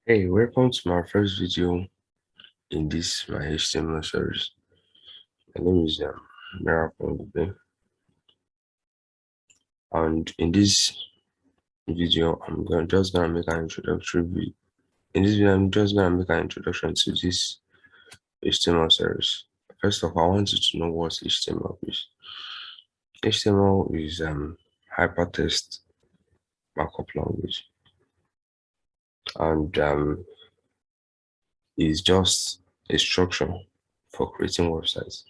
Hey, welcome to my first video in this my HTML series. My name is Ngwube, and in this video, just gonna make an introductory video. In this video, I'm just gonna make an introduction to this HTML series. First of all, I want you to know what HTML is. HTML is hypertext markup language, and is just a structure for creating websites.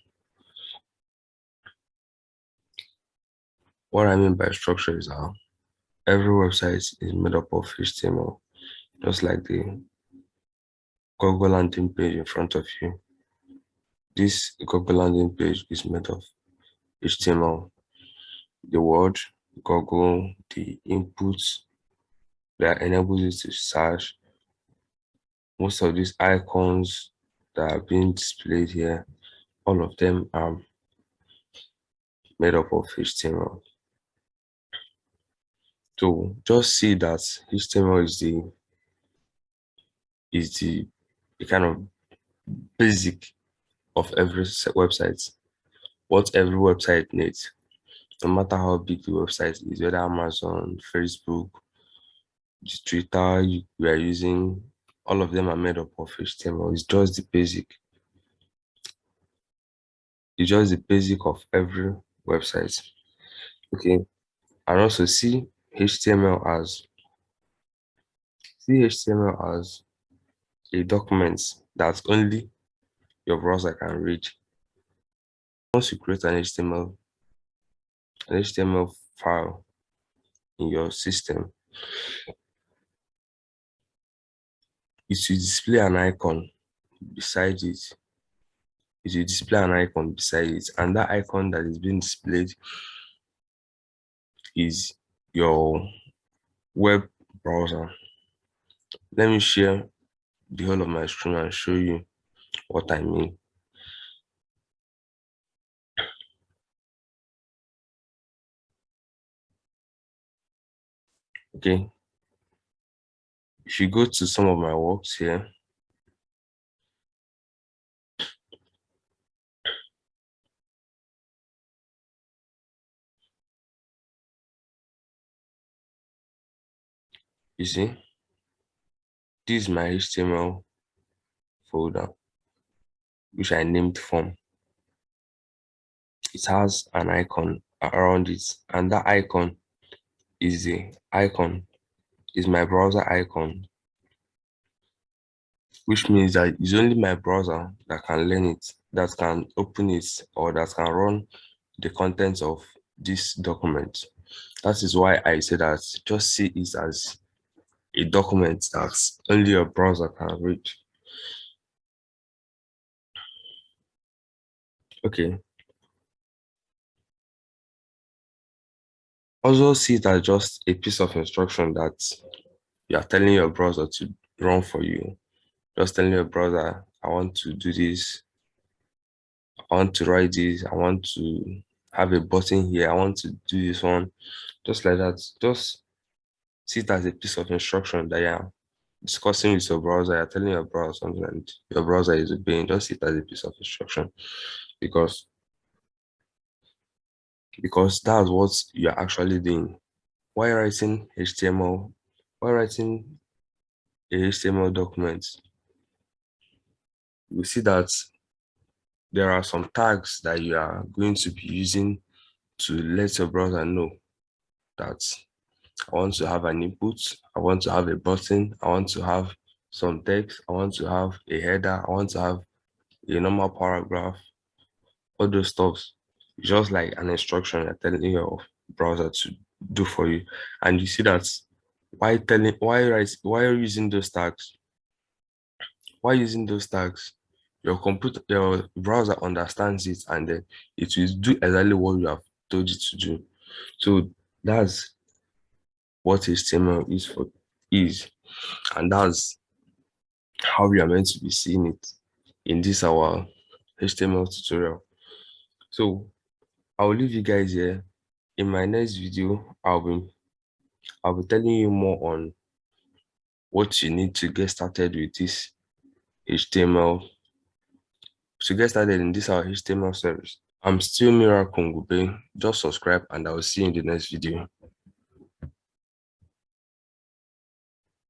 What I mean by structure is how every website is made up of HTML, just like the Google landing page in front of you. This Google landing page is made of HTML. The word Google, the inputs that enables you to search, most of these icons that are being displayed here, all of them are made up of HTML. So just see that HTML is the kind of basic of every website. What every website needs, no matter how big the website is, whether Amazon, Facebook, Twitter we are using, all of them are made up of HTML. It's just the basic. It's just the basic of every website. Okay. And also HTML as a document that only your browser can read. Once you create an HTML file in your system, it will display an icon beside it. It will display an icon beside it, and that icon that is being displayed is your web browser. Let me share the whole of my screen and show you what I mean. Okay, if you go to some of my works here, you see, this is my HTML folder, which I named form. It has an icon around it, and that icon is my browser icon, which means that it's only my browser that can learn it, that can open it, or that can run the contents of this document. That is why I say that just see it as a document that only your browser can read. Okay. Also see it as just a piece of instruction that you are telling your browser to run for you. Just telling your browser, I want to do this, I want to write this, I want to have a button here, I want to do this one. Just like that. Just see it as a piece of instruction that you're discussing with your browser, you're telling your browser something and your browser is obeying. Just see it as a piece of instruction because that's what you're actually doing. While writing HTML, while writing a HTML document, you see that there are some tags that you are going to be using to let your browser know that I want to have an input, I want to have a button, I want to have some text, I want to have a header, I want to have a normal paragraph, all those stuff. It's just like an instruction you're telling your browser to do for you. And you see that why using those tags, your browser understands it and then it will do exactly what you have told it to do. So that's what HTML is, and that's how we are meant to be seeing it in this our HTML tutorial. So I will leave you guys here. In my next video, I'll be telling you more on what you need to get started with this HTML. To get started in this our HTML service. I'm still Miracle Ngwube. Just subscribe and I will see you in the next video.